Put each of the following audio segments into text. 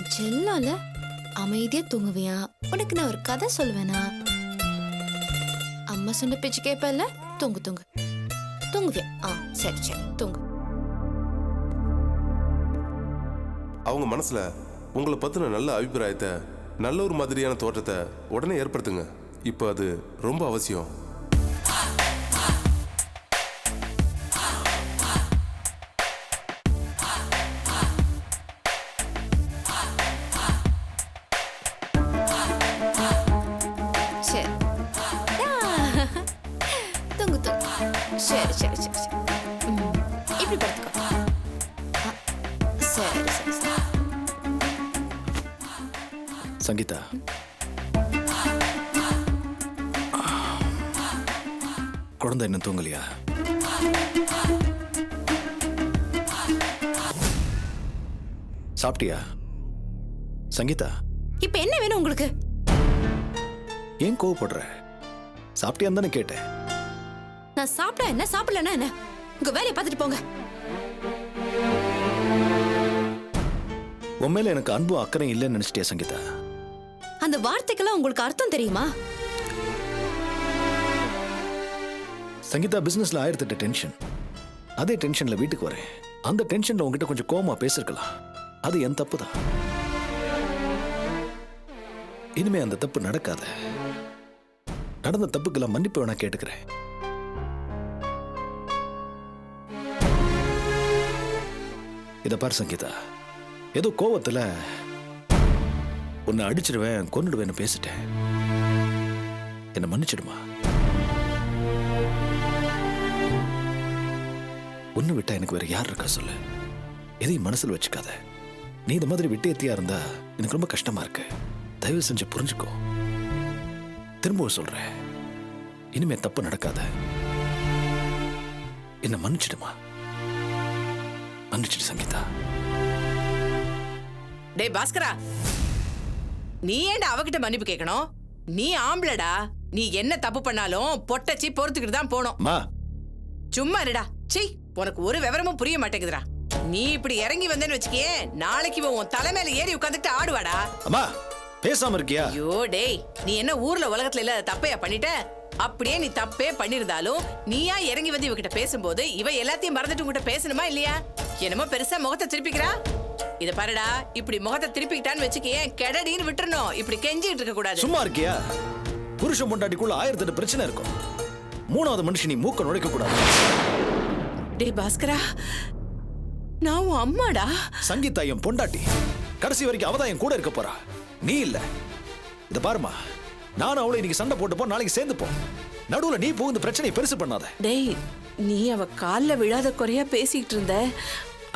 என் செல்லால அமைதியா தூங்குவியா? உனக்கு நான் ஒரு கதை சொல்வேனா? அம்மா சொன்ன பேச்சு கேப்பல? தூங்கு தூங்கு தூங்குவியா? சரி சரி தூங்கு. அவங்க மனசுல உங்களை பத்தின நல்ல அபிப்பிராயத்தை, நல்ல ஒரு மாதிரியான தோற்றத்தை உடனே ஏற்படுத்துங்க. இப்போ அது ரொம்ப அவசியம். சரி தூங்கு தூங்கு. சரி சரி சரி சரி. இப்படி படுத்துக்கோ. சரி சரி சரி. சங்கீதா, குழந்தை இன்னும் தூங்கலையா? சாப்பிட்டியா சங்கீதா? இப்ப என்ன வேணும் உங்களுக்கு? ஏன் கோவப்படுற? சாப்பிட்டியான்னு தானே கேட்டேன். நான் சாப்பிட்டா என்ன, சாப்பிடலன்னா என்ன? உங்க வேலையை பார்த்துட்டு போங்க. உன் மேல எனக்கு அன்பும் அக்கறையும் இல்லைன்னு நினைச்சிட்டியா சங்கீதா? அந்த வார்த்தைக்கெல்லாம் உங்களுக்கு அர்த்தம் தெரியுமா? சங்கீதா, பிசினஸ்ல 1008 டென்ஷன். அதே டென்ஷன்ல வீட்டுக்கு வரேன். அந்த டென்ஷன்ல உங்ககிட்ட கொஞ்சம் கோவமா பேசிருக்கலாம். அது என் தப்பு தான். இனிமே அந்த தப்பு நடக்காத. நடந்த தப்புக்கெல்லாம் மன்னிப்பு வேணா கேட்டுக்கிறேன். இத பாரு சங்கீதா, ஏதோ கோவத்துல உன்னை அடிச்சிடுவேன், கொன்னுடுவேன்னு பேசிட்டேன். என்ன மன்னிச்சிடுமா? ஒன்னு விட்டா எனக்கு வேற யார் இருக்கா சொல்லு. எதையும் மனசுல வச்சுக்காத. நீ இந்த மாதிரி விட்டேத்தியா இருந்தா எனக்கு ரொம்ப கஷ்டமா இருக்கு. தயவு செஞ்சு புரிஞ்சுக்கோ. திரும்பவும் சொல்றேன், இனிமே தப்பு நடக்காத. என்ன மன்னிச்சிடுமா? மன்னிச்சிடு சங்கீதா. டேய் பாஸ்கரா, நீ ஏன்டா அவகிட்ட மன்னிப்பு கேட்கணும்? நீ ஆம்பளடா. நீ என்ன தப்பு பண்ணாலும் பொட்டச்சி பொறுத்துக்கிட்டு தான் போனோம். சும்மா இருடா. சீ, உனக்கு ஒரு விவரமும் புரிய மாட்டேங்குதுடா. நீ இப்படி இறங்கி வந்தேன்னு வச்சுக்கே, நாளைக்கு உன் தலை மேல ஏறி உட்காந்துட்டு ஆடுவாடா. அம்மா, பேசாம இருக்கியா? ஐயோ டேய், நீ என்ன ஊர்ல உலகத்துல இல்லாத தப்பையா பண்ணிட்ட? அப்படியே நீ தப்பே பண்ணிருந்தாலும் நீயா இறங்கி வந்து இவகிட்ட பேசும்போது இவ எல்லாத்தையும் மறந்துட்டு உங்ககிட்ட பேசணுமா இல்லையா? என்னமோ பெருசா முகத்தை திருப்பிக்கிறா. இத பாருடா, இப்படி முகத்தை திருப்பிக்கிட்டான்னு வச்சுக்கே, கெடடின்னு விட்டுறணும். இப்படி கெஞ்சிட்டு இருக்க கூடாது. சும்மா இருக்கியா? புருஷன் பொண்டாட்டிக்குள்ள 1008 பிரச்சனை இருக்கும். மூணாவது மனுஷன் நீ மூக்க நுழைக்க கூடாது. டேய் பாஸ்கரா, நான் உன் அம்மாடா. சங்கீதா என் பொண்டாட்டி. கடைசி வரைக்கும் அவதான் என் கூட இருக்க போறா, நீ இல்ல. இத பாருமா, நானும் அவளை இன்னைக்கு சண்டை போட்டுப்போம், நாளைக்கு சேர்ந்துப்போம். நடுவுல நீ புகுந்து பிரச்சனையை பெருசு பண்ணாத. டேய், நீ அவ கால்ல விழாத குறையா பேசிட்டு இருந்த,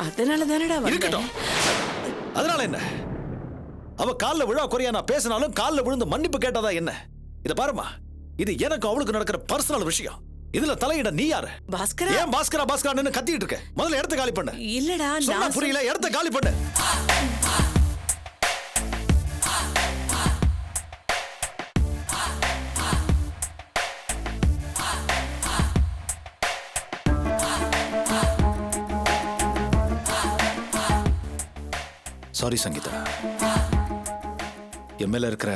அதனால தானடா இருக்கட்டும். அதனால என்ன? அவ கால்ல விழா குறையா நான் பேசினாலும் கால்ல விழுந்து மன்னிப்பு கேட்டாதா என்ன? இத பாருமா, இது எனக்கு அவளுக்கு நடக்கிற பர்சனல் விஷயம். இதுல தலையிட நீ யாரு? பாஸ்கரா, ஏன் பாஸ்கரா பாஸ்கரா கத்திட்டு இருக்க? முதல்ல இடத்த காலி பண்ணு. இல்லடா, நான் புரியல. இடத்த காலி பண்ணு. சாரி சங்கீதா, என் மேல இருக்கிற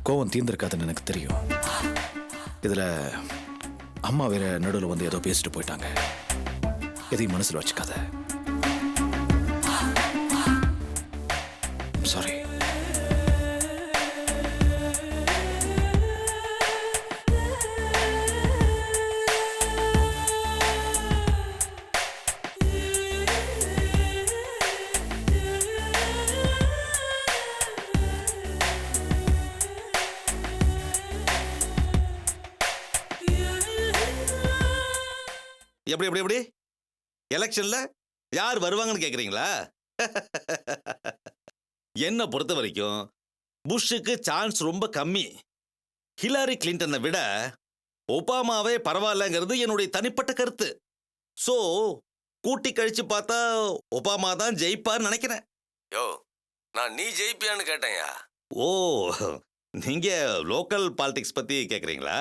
கோவம் தீர்ந்திருக்காதுன்னு எனக்கு தெரியும். இதுல அம்மா வேற நடுவில் வந்து ஏதோ பேசிட்டு போயிட்டாங்க. எதையும் மனசுல வச்சுக்காத. சாரி. எப்படி எப்படி எப்படி எலெக்ஷன்ல யார் வருவாங்கன்னு கேக்குறீங்களா? என்ன பொறுத்த வரைக்கும் புஷ்ஷுக்கு சான்ஸ் ரொம்ப கம்மி. ஹிலாரி கிளின்டனை விட ஒபாமாவே பரவாயில்லங்கிறது என்னுடைய தனிப்பட்ட கருத்து. ஸோ கூட்டி கழிச்சு பார்த்தா ஒபாமா தான் ஜெயிப்பான்னு நினைக்கிறேன். யோ, நான் நீ ஜெயிப்பியான்னு கேட்டேன்யா. ஓ, நீங்க லோக்கல் பாலிடிக்ஸ் பத்தி கேக்குறீங்களா?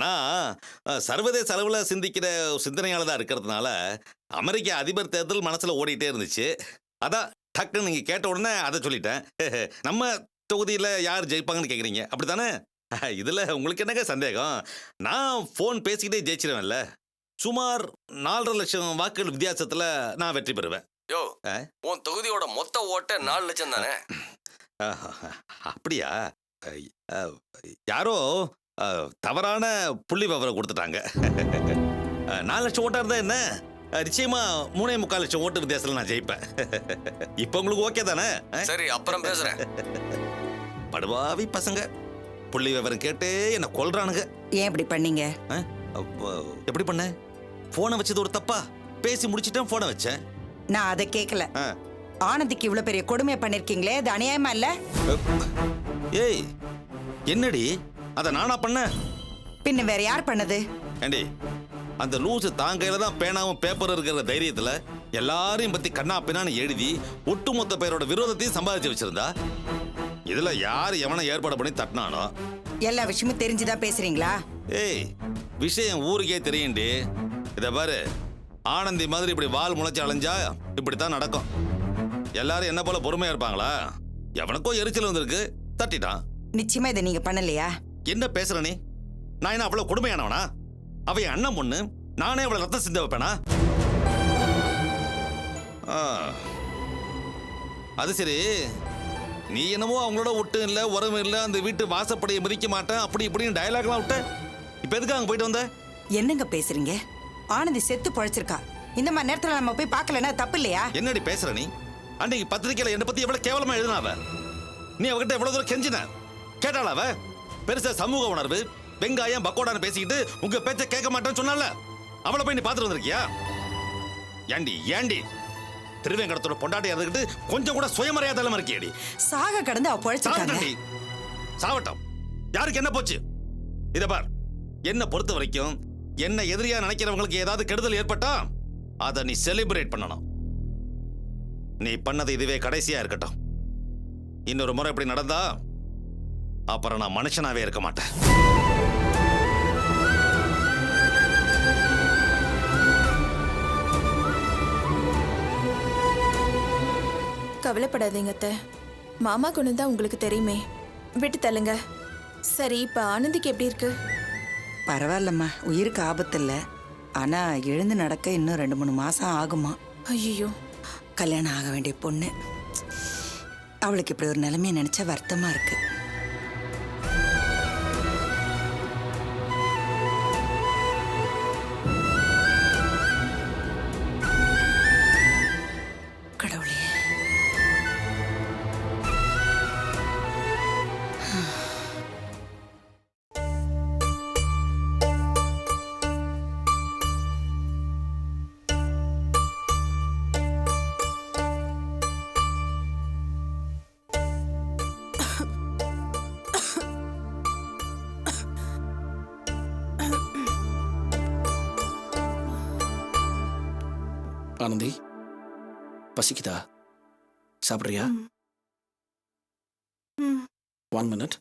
நான் சர்வதேச அளவில் சிந்திக்கிற சிந்தனையால தான் இருக்கிறதுனால அமெரிக்க அதிபர் தேர்தல் மனசுல ஓடிட்டே இருந்துச்சு. அதான் டக்குன்னு நீங்க கேட்ட உடனே அதை சொல்லிட்டேன். நம்ம தொகுதியில யார் ஜெயிப்பாங்கன்னு கேக்குறீங்க, அப்படித்தானே? இதுல உங்களுக்கு என்னங்க சந்தேகம்? நான் போன் பேசிக்கிட்டே ஜெயிச்சிருவேன்ல. சுமார் 4.5 லட்சம் வாக்குகள் வித்தியாசத்துல நான் வெற்றி பெறுவேன். யோ, உன் தொகுதியோட மொத்த ஓட்ட 4 லட்சம் தானே? அப்படியா? யாரோ தவறான புள்ளி விவரம் கொடுத்துட்டாங்க. 4 லட்சம் ஓட்டா இருந்தா என்ன, நிச்சயமா 3.25 லட்சம் ஓட்டு வித்தியாசத்துல நான் ஜெயிப்பேன். இப்ப உங்களுக்கு ஓகே தானே? சரி, அப்புறம் பேசுறேன். படுவாவி பசங்க புள்ளி விவரம் கேட்டு என்ன கொல்றானுங்க. ஏன் இப்படி பண்ணீங்க? எப்படி பண்ண? போனை வச்சது ஒரு தப்பா? பேசி முடிச்சிட்டேன், போனை வச்சேன். நான் அதை கேட்கல. ஆனந்திக்கு இவ்வளவு பெரிய கொடுமை பண்ணிருக்கீங்களே, அது அநியாயமா இல்ல? ஏய், என்னடி அத நானா பண்ண? பின்ன வேற யார் பண்ணது? ஏண்டி, அந்த லூசு தாங்கையில தான் பேனாவும் பேப்பர் இருக்கிற தைரியத்துல எல்லாரையும் பத்தி கண்ணா பின்னான்னு எழுதி ஒட்டுமொத்த பேரோட விரோதத்தையும் சம்பாதிச்சு வச்சிருந்தா. இதுல யார் எவனை ஏற்பாடு பண்ணி தட்டினானோ? எல்லா விஷயமும் தெரிஞ்சுதான் பேசுறீங்களா? ஏய், விஷயம் ஊருக்கே தெரியும்டி. இத பாரு, ஆனந்தி மாதிரி இப்படி வால் முளைச்சு அலைஞ்சா இப்படித்தான் நடக்கும். எல்லாரும் என்ன போல பொறுமையா இருப்பாங்களா? எவனுக்கோ எரிச்சல் வந்திருக்கு, தட்டிட்டான். நிச்சயமா இதை நீங்க பண்ணலையா? என்ன பேசுற நீ? நான் என்ன அவ்வளவு கொடுமையானவனா? அவ என் அண்ணன் பொண்ணு, நானே அவளை ரத்தம் சிந்த வைப்பேனா? அது சரி, நீ என்னமோ அவங்களோட ஒட்டு இல்ல, உறவு இல்ல, அந்த வீட்டு வாசப்படியை மதிக்க மாட்டேன், அப்படி இப்படின்னு டயலாக்லாம் விட்ட. இப்ப எதுக்கு அங்க போயிட்டு வந்த? என்னங்க பேசுறீங்க? ஆனந்தி செத்து பொழைச்சிருக்கா. இந்த மாதிரி நேரத்துல நம்ம போய் பார்க்கலன்னா தப்பு இல்லையா? என்னடி பேசுற நீ? அன்னைக்கு பத்திரிக்கையில என்ன பத்தி எவ்வளவு கேவலமா எழுதினாவ. நீ அவகிட்ட எவ்வளவு தூரம் கெஞ்சின? கேட்டாளா அவ? பெருசா சமூக உணர்வு, வெங்காயம் பக்கோடான்னு பேசிக்கிட்டு உங்க பேச்ச கேட்க மாட்டேன்னு சொன்னால, அவளை போய் நீ பாத்துட்டு வந்திருக்கியா? ஏண்டி திருவேங்கடத்தோட பொண்டாட்டி இருந்துகிட்டு கொஞ்சம் கூட சுயமரியாதை இல்லாம இருக்கியடி. சாக கடந்து அவ பொழைச்சிருக்காங்க. சாவட்டம், யாருக்கு என்ன போச்சு? இத பார், என்ன பொறுத்த வரைக்கும் என்ன எதிரியா நினைக்கிறவங்களுக்கு ஏதாவது கெடுதல் ஏற்பட்டா அதை நீ செலிப்ரேட் பண்ணணும். நீ பண்ணது இதுவே கடைசியா இருக்கட்டும். இன்னொரு முறை இப்படி நடந்தா அப்புறம் நான் மனுஷனாவே இருக்க மாட்டேன். கவலைப்படாதீங்க அத்தை. மாமா குணம் தான் உங்களுக்கு தெரியுமே, விட்டு தள்ளுங்க. சரி, இப்ப ஆனந்திக்கு எப்படி இருக்கு? பரவாயில்லம்மா, உயிருக்கு ஆபத்து இல்ல. ஆனா எழுந்து நடக்க இன்னும் 2-3 மாசம் ஆகுமா. ஐயோ, கல்யாணம் ஆக வேண்டிய பொண்ணு. அவளுக்கு இப்படி ஒரு நிலைமையை நினைச்சா வருத்தமா இருக்கு. கடவுளே, ஆனந்தி, பசிக்குதா? சாப்பிட்றியா? 1 minute.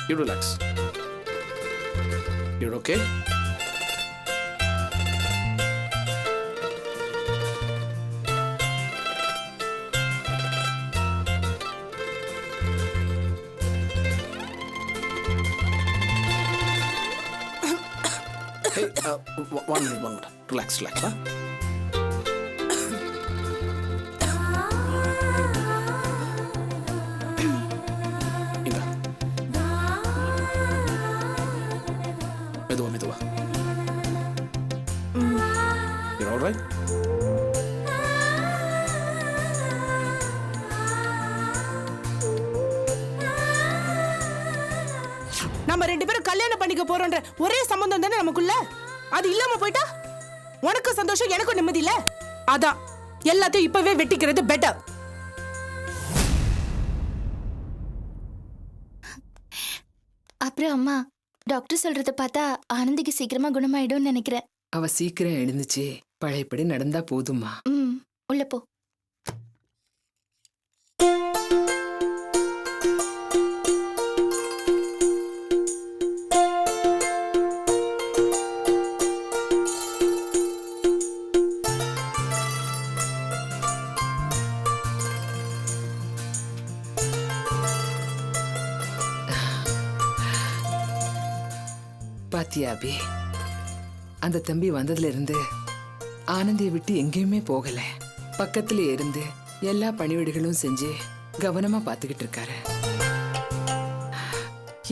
You relax. You're okay? Hey, 1 minute. Relax. Huh? இந்தா. மெதுவா. You're all right? நம்ம 2 பேரும் கல்யாணம் பண்ணிக்க போறோம்ன்ற ஒரே சம்பந்தம் தானே நமக்குள்ள. அது இல்லாம போயிட்டா உனக்கும் சந்தோஷம், எனக்கும் நிம்மதி இல்ல. அதான் எல்லாத்தையும் இப்பவே வெட்டிக்கிறது பெட்டர். அப்புறம் அம்மா, டாக்டர் சொல்றத பார்த்தா ஆனந்திக்கு சீக்கிரமா குணமாயிடும்னு நினைக்கிறேன். அவ சீக்கிரம் எழுந்துச்சு பழையபடி நடந்தா போதுமா. உள்ள போ. பாத்தியா அபி, அந்த தம்பி வந்ததுல இருந்து ஆனந்தியை விட்டு எங்கேயுமே போகல. பக்கத்திலே இருந்து எல்லா பணிவிடைகளும் செஞ்சு கவனமா பாத்துக்கிட்டு இருக்காரு.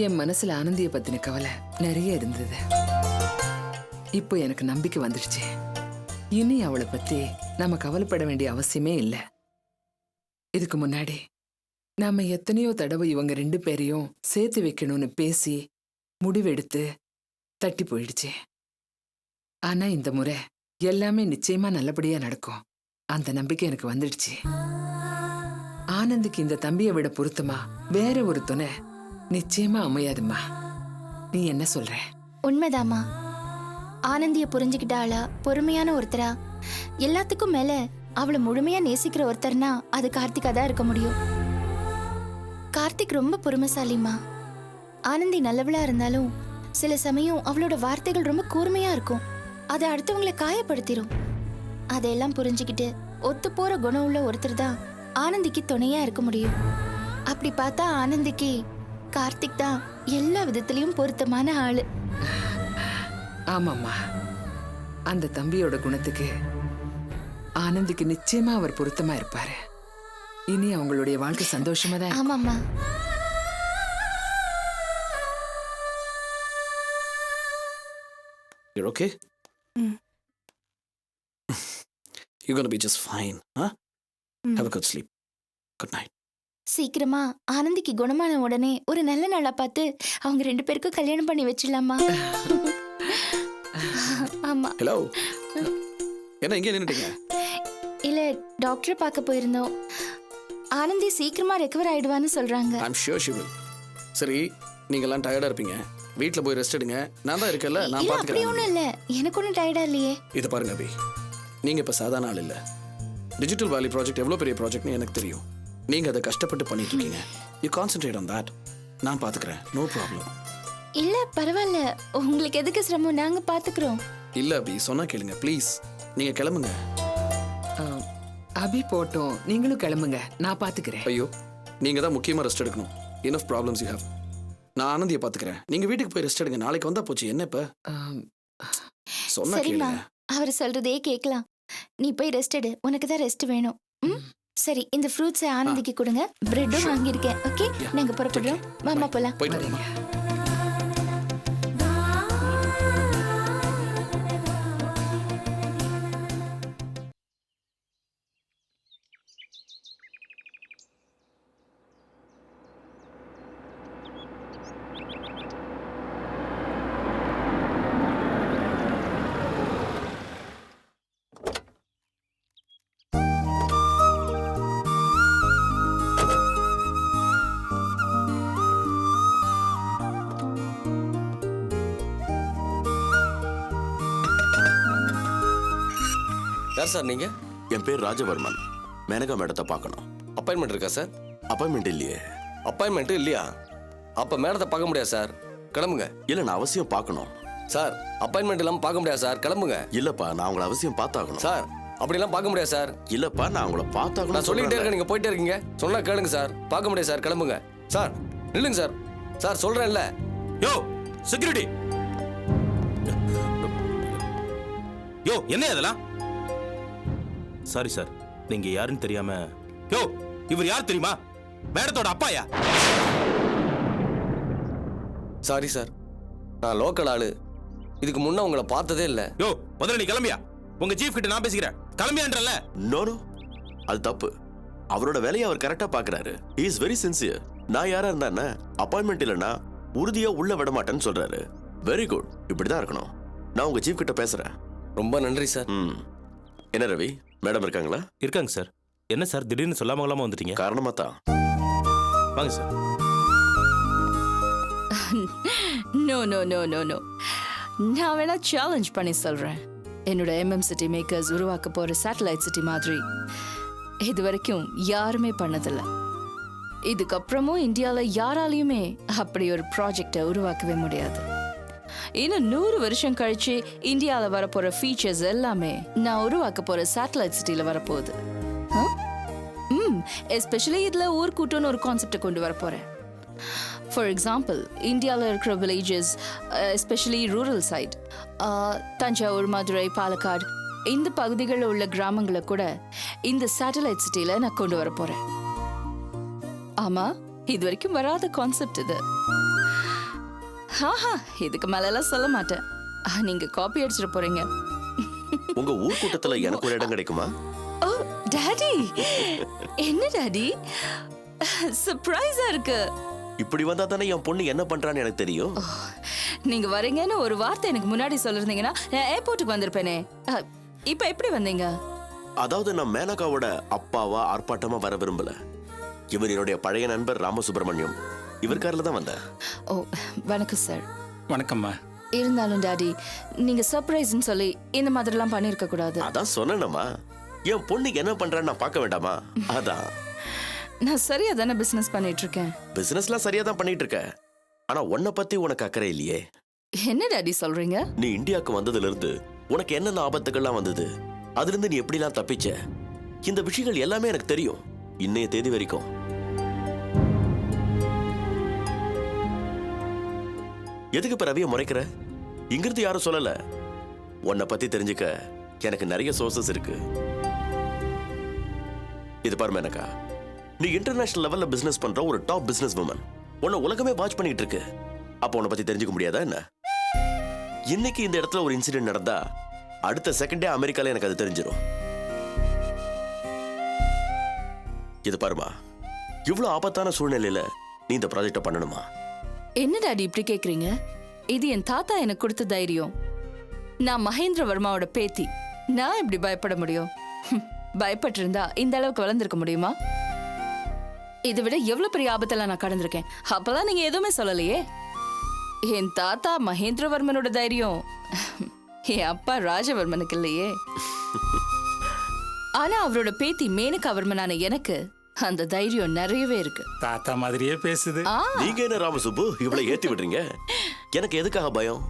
என் மனசுல ஆனந்திய பத்தின கவலை நிறைய இருந்தது. இப்போ எனக்கு நம்பிக்கை வந்துடுச்சு. இனி அவளை பத்தி நாம கவலைப்பட வேண்டிய அவசியமே இல்லை. இதுக்கு முன்னாடி நாம எத்தனையோ தடவை இவங்க 2 பேரையும் சேர்த்து வைக்கணும்னு பேசி முடிவெடுத்து தட்டி போயிடுச்சு. ஆனா இந்த முறை எல்லாமே நிச்சயமா நல்லபடியா நடக்கும். அந்த நம்பிக்கை எனக்கு வந்துடுச்சு. ஆனந்துக்கு இந்த தம்பியை விட பொருத்தமா வேற ஒரு துணை நிச்சயமா அமையாதும்மா. நீ என்ன சொல்ற? உண்மைதாம்மா. ஆனந்திய புரிஞ்சுக்கிட்ட ஆளா, பொறுமையான ஒருத்தரா, எல்லாத்துக்கும் மேல அவளை முழுமையா நேசிக்கிற ஒருத்தர்னா அது கார்த்திகா தான் இருக்க முடியும். கார்த்திக் ரொம்ப பொறுமைசாலிமா. ஆனந்தி நல்லவளா இருந்தாலும் சில சமயம் அவளோட வார்த்தைகள் ரொம்ப கூர்மையா இருக்கும். அது அடுத்தவங்களை காயப்படுத்திடும். அதெல்லாம் புரிஞ்சுக்கிட்டு ஒத்து போற குணம் உள்ள ஒருத்தர் தான் ஆனந்திக்கு துணையா இருக்க முடியும். அப்படி பார்த்தா ஆனந்திக்கு கார்த்திக் தான் எல்லா விதத்திலையும் பொருத்தமான ஆளு. ஆமாம்மா, அந்த தம்பியோட குணத்துக்கு ஆனந்திக்கு நிச்சயமா அவர் பொருத்தமா இருப்பாரு. இனி அவங்களுடைய வாழ்க்கை சந்தோஷமா தான் இருக்கும். ஆமாம்மா. You're okay? You're gonna be just fine, huh? Have a good sleep. Good night. சீக்கிரமா ஆனந்திக்கு குணமான உடனே ஒரு நல்ல நாளா பார்த்து அவங்க 2 பேருக்கும் கல்யாணம் பண்ணி வச்சிடலாமா? ஆமா. ஹலோ, என்ன இங்கே நின்னுட்டீங்க? இல்ல, டாக்டரை பார்க்க போயிருந்தோம். ஆனந்தி சீக்கிரமா ரெக்கவர் ஆயிடுவான்னு சொல்றாங்க. I'm sure she will. சரி, நீங்கெல்லாம் டயர்டா இருப்பீங்க. வீட்ல போய் ரெஸ்ட் எடுங்க. நான் தான் இருக்கேன்ல, நான் இல்ல, அப்படி ஒண்ணும் பாத்துக்கிறேன். இல்ல, எனக்கு ஒன்றும் டயர்டா இல்லையே. இதை பாருங்க அபி, நீங்க இப்ப சாதாரண ஆள் இல்ல. டிஜிட்டல் வேலி ப்ராஜெக்ட் எவ்வளவு பெரிய ப்ராஜெக்ட்னு எனக்கு தெரியும். நீங்க அதை கஷ்டப்பட்டு பண்ணிட்டு இருக்கீங்க. You concentrate on that. நான் பாத்துக்கிறேன், நோ ப்ராப்ளம். இல்ல பரவாயில்ல, உங்களுக்கு எதுக்கு சிரமம், நாங்க பாத்துக்கிறோம். இல்ல அபி, சொன்னா கேளுங்க ப்ளீஸ். நீங்க கிளம்புங்க. அபி போட்டோம், நீங்களும் கிளம்புங்க, நான் பாத்துக்கிறேன். ஐயோ, நீங்க தான் முக்கியமா ரெஸ்ட் எடுக்கணும். Enough problems you have. நான் ஆனந்தியை பாத்துக்கிறேன். நீங்க வீட்டுக்கு போய் ரெஸ்ட் எடுங்க. நாளைக்கு வந்தா போச்சு. என்ன இப்ப? சொன்னா சரிம்மா, கேளுங்க. அவர் சொல்றதே கேட்கலாம். நீ போய் ரெஸ்ட் எடு, உனக்கு தான் ரெஸ்ட் வேணும். சரி, இந்த ஃப்ரூட்ஸை ஆனந்திக்கு கொடுங்க. பிரெட்டும் வாங்கியிருக்கேன். ஓகே, நாங்க புறப்படுறோம். மாமா போலாம். போயிட்டு வரேம்மா. யார் சார் நீங்க? என் பேர் ராஜவர்மன். மேனகா மேடத்தை பார்க்கணும். அப்பாயின்மெண்ட் இருக்கா சார்? அப்பாயின்மெண்ட் இல்லையே. அப்பாயின்மெண்ட் இல்லையா? அப்ப மேடத்தை பார்க்க முடியாது சார், கிளம்புங்க. இல்ல, நான் அவசியம் பார்க்கணும். சார், அப்பாயின்மெண்ட் இல்லாம பார்க்க முடியாது சார், கிளம்புங்க. இல்லப்பா, நான் உங்களை அவசியம் பார்த்தாகணும். சார், அப்படிலாம் பார்க்க முடியாது சார். இல்லப்பா, நான் உங்களை பார்த்தாகணும். நான் சொல்லிக்கிட்டே இருக்கேன், நீங்க போயிட்டே இருக்கீங்க. சொன்னா கேளுங்க சார், பார்க்க முடியாது சார், கிளம்புங்க. சார் நில்லுங்க சார். சார் சொல்றேன்ல. யோ செக்யூரிட்டி, யோ என்ன இதெல்லாம்? சாரி சார், நீங்க யாருன்னு தெரியாம. யோ, இவர் யார் தெரியுமா? மேடத்தோட அப்பாயா? சாரி சார், நான் லோக்கல் ஆளு. இதுக்கு முன்ன உங்களை பார்த்ததே இல்ல. யோ, முதல்ல நீ கிளம்பியா? உங்க சீஃப் கிட்ட நான் பேசிக்கிறேன். கிளம்பியான்றல? நோ நோ, அது தப்பு. அவரோட வேலையை அவர் கரெக்டா பாக்குறாரு. He is very sincere. நான் யாரா இருந்தா அப்பாயின்மெண்ட் இல்லைன்னா உறுதியா உள்ள விட மாட்டேன்னு சொல்றாரு. வெரி குட், இப்படிதான் இருக்கணும். நான் உங்க சீஃப் கிட்ட பேசுறேன். ரொம்ப நன்றி சார். என்ன ரவி, மேடம் இருக்காங்களா? இருக்காங்க சார். என்ன சார் திடீர்னு சொல்லாம வந்துட்டீங்க? காரணமா தான். வாங்க sir. No no no no no, நான் வேணா சேலஞ்ச் பண்ணி சொல்றேன். என்னோட MM சிட்டி மேக்கர்ஸ் உருவாக்க போற சேட்டலைட் சிட்டி மாதிரி இது வரைக்கும் யாருமே பண்ணதில்லை. இதுக்கப்புறமும் இந்தியாவில் யாராலையுமே அப்படி ஒரு ப்ராஜெக்டை உருவாக்கவே முடியாது. இன்னும் 100 வருஷம் கழிச்சு இந்தியாவில் வரப்போற ஃபீச்சர்ஸ் எல்லாமே நான் உருவாக்க போற சேட்டலைட் சிட்டியில் வரப்போகுது. எஸ்பெஷலி இதில் ஊர் கூட்டம்னு ஒரு கான்செப்டை கொண்டு வர போறேன். ஃபார் எக்ஸாம்பிள் இந்தியாவில் இருக்கிற villages, especially rural side, Thanjavur, Madurai, Palakkad, இந்த பகுதிகளில் உள்ள கிராமங்களை கூட இந்த சேட்டலைட் சிட்டியில் நான் கொண்டு வர போகிறேன். ஆமாம், இது வரைக்கும் வராத கான்செப்ட் இது. ஆஹா, இதுக்கு மேலெல்லாம் சொல்ல மாட்டேன். நீங்கள் காப்பி அடிச்சிட போகிறீங்க. உங்க ஊர் கூட்டத்துல எனக்கு ஒரு இடம் கிடைக்குமா? ஓ டாடி, என்ன டாடி சர்ப்ரைஸா இருக்கு. இப்படி வந்தா தானே என் பொண்ணு என்ன பண்றான்னு எனக்கு தெரியும். நீங்க வரீங்கன்னு ஒரு வார்த்தை எனக்கு முன்னாடி சொல்லிருந்தீங்கன்னா நான் ஏர்போர்ட்டுக்கு வந்திருப்பேனே. இப்ப எப்படி வந்தீங்க? அதாவது நான் மேனகாவோட அப்பாவா ஆர்ப்பாட்டமா வர விரும்பல. இவர் என்னுடைய பழைய நண்பர் ராமசுப்ரமணியம், இவர் கார்ல தான் வந்தேன். ஓ வணக்கம் சார். வணக்கம்மா. இருந்தாலும் டாடி, நீங்க சர்ப்ரைஸ்னு சொல்லி இந்த மாதிரிலாம் பண்ணிருக்க கூடாது. அதான் சொன்னேனம்மா, என் பொண்ணு என்ன பண்றான்னு நான் பார்க்க வேண்டாமா? அதான். நான் சரியா தானே பிசினஸ் பண்ணிட்டு இருக்கேன். பிசினஸ்லாம் சரியா தான் பண்ணிட்டு இருக்க. ஆனா உன்னை பத்தி உனக்கு அக்கறை இல்லையே. என்ன டாடி சொல்றீங்க? நீ இந்தியாவுக்கு வந்ததுல இருந்து உனக்கு என்னென்ன ஆபத்துக்கள்லாம் வந்தது, அதுல இருந்து நீ எப்படிலாம் தப்பிச்ச, இந்த விஷயங்கள் எல்லாமே எனக்கு தெரியும், இன்னைய தேதி வரைக்கும். எதுக்கு இப்ப ரவியை முறைக்கிற? இங்கிருந்து யாரும் சொல்லல. உன்னை பத்தி தெரிஞ்சுக்க எனக்கு நிறைய சோர்சஸ் இருக்கு. இது பாரு மேனகா, நீ இன்டர்நேஷனல் லெவல்ல பிசினஸ் பண்ற ஒரு டாப் பிசினஸ் உமன். உன்னை உலகமே வாட்ச் பண்ணிட்டு இருக்கு. அப்ப உன்னை பத்தி தெரிஞ்சுக்க முடியாதா என்ன? இன்னைக்கு இந்த இடத்துல ஒரு இன்சிடென்ட் நடந்தா அடுத்த செகண்டே அமெரிக்கால எனக்கு அது தெரிஞ்சிடும். இது பாருமா, இவ்வளவு ஆபத்தான சூழ்நிலையில நீ இந்த ப்ராஜெக்ட பண்ணணுமா? என்ன டாடி இப்படி கேக்குறீங்க? இது என் தாத்தா எனக்கு கொடுத்த தைரியம். நான் மகேந்திர வர்மாவோட பேத்தி. நான் இப்படி பயப்பட முடியும்? பயப்பட்டு இருந்தா இந்த அளவுக்கு வளர்ந்துருக்க முடியுமா? இதை விட எவ்வளவு பெரிய ஆபத்தெல்லாம் நான் கடந்திருக்கேன். அப்பெல்லாம் நீங்க எதுவுமே சொல்லலையே. என் தாத்தா மகேந்திரவர்மனோட தைரியம் என் அப்பா ராஜவர்மனுக்கு இல்லையே. ஆனா அவரோட பேத்தி மேனகாவர்மனான எனக்கு அந்த தைரியம் நிறையவே இருக்கு. தாத்தா மாதிரியே பேசுது. நீங்க என்ன ராமசுப்பு இவ்வளவு ஏத்தி விடுறீங்க? எனக்கு எதுக்காக பயம்?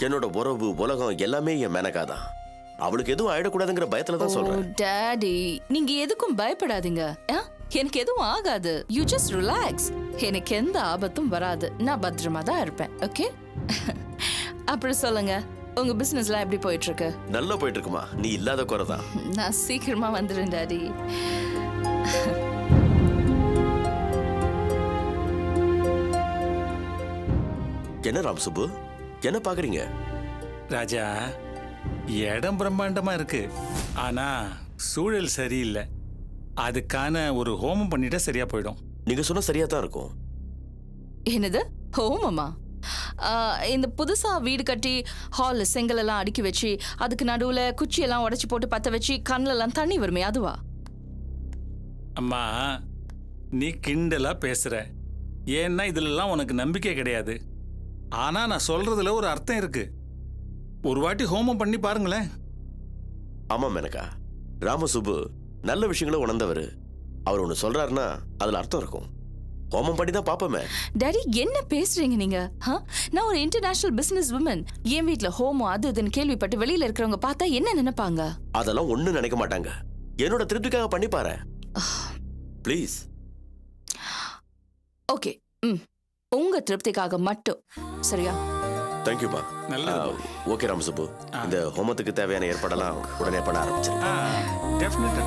என்னோட உறவு, உலகம் எல்லாமே என் மேனகா தான். அவளுக்கு எதுவும் ஆயிடக்கூடாதுங்கிற பயத்துல தான் சொல்றேன். டாடி, நீங்க எதுக்கும் பயப்படாதீங்க. எனக்கு எதுவும் ஆகாது. You just relax. எனக்கு எந்த ஆபத்தும் வராது. நான் பத்திரமா தான் இருப்பேன். ஓகே? அப்புறம் சொல்லுங்க, உங்க பிசினஸ்லாம் எப்படி போயிட்டு இருக்கு? நல்லா போயிட்டு இருக்குமா. நீ இல்லாத குறைதான். நான் சீக்கிரமா வந்துடுறேன் டாடி. என்ன ராம்சுப்பு, என்ன பாக்குறீங்க? ராஜா, இடம் பிரம்மாண்டமா இருக்கு, ஆனா சூழல் சரியில்லை. அதுக்கான ஒரு ஹோமம் பண்ணிட்டா சரியா போயிடும். நீங்க சொன்ன சரியா தான் இருக்கும். என்னது ஹோமமா? இந்த புதுசா வீடு கட்டி ஹால்ல செங்கல் எல்லாம் அடுக்கி வச்சு அதுக்கு நடுவுல குச்சியெல்லாம் உடைச்சு போட்டு பத்த வச்சு கண்ணுலாம் தண்ணி வருமே, அதுவா? அம்மா, நீ கிண்டலா பேசுற. ஏன்னா இதுலலாம் உனக்கு நம்பிக்கை கிடையாது. ஆனா நான் சொல்றதுல ஒரு அர்த்தம் இருக்கு. ஒரு வாட்டி ஹோமம் பண்ணி பாருங்களேன். ஆமா மேனகா, ராமசுப்பு நல்ல விஷயங்களை உணர்ந்தவர். அவர் ஒண்ணு சொல்றாருன்னா அதுல அர்த்தம் இருக்கும். ஹோமம் பண்ணி தான் பாப்போமே. டாடி, என்ன பேசுறீங்க நீங்க? நான் ஒரு இன்டர்நேஷனல் பிசினஸ் உமன். என் வீட்டுல ஹோமம் அது இதுன்னு கேள்விப்பட்டு வெளியில இருக்கிறவங்க பார்த்தா என்ன நினைப்பாங்க? அதெல்லாம் ஒண்ணும் நினைக்க மாட்டாங்க. என்னோட திருப்திக்காக பண்ணி பாரு ப்ளீஸ். ஓகே, உங்க திருப்திக்காக மட்டும். சரியா? தேங்க்யூமா. ஓகே ராமசுப்பு, இந்த ஹோமத்துக்கு தேவையான ஏற்பாடெல்லாம் உடனே பண்ண ஆரம்பிச்சிருக்கேன். டெஃபினட்டா.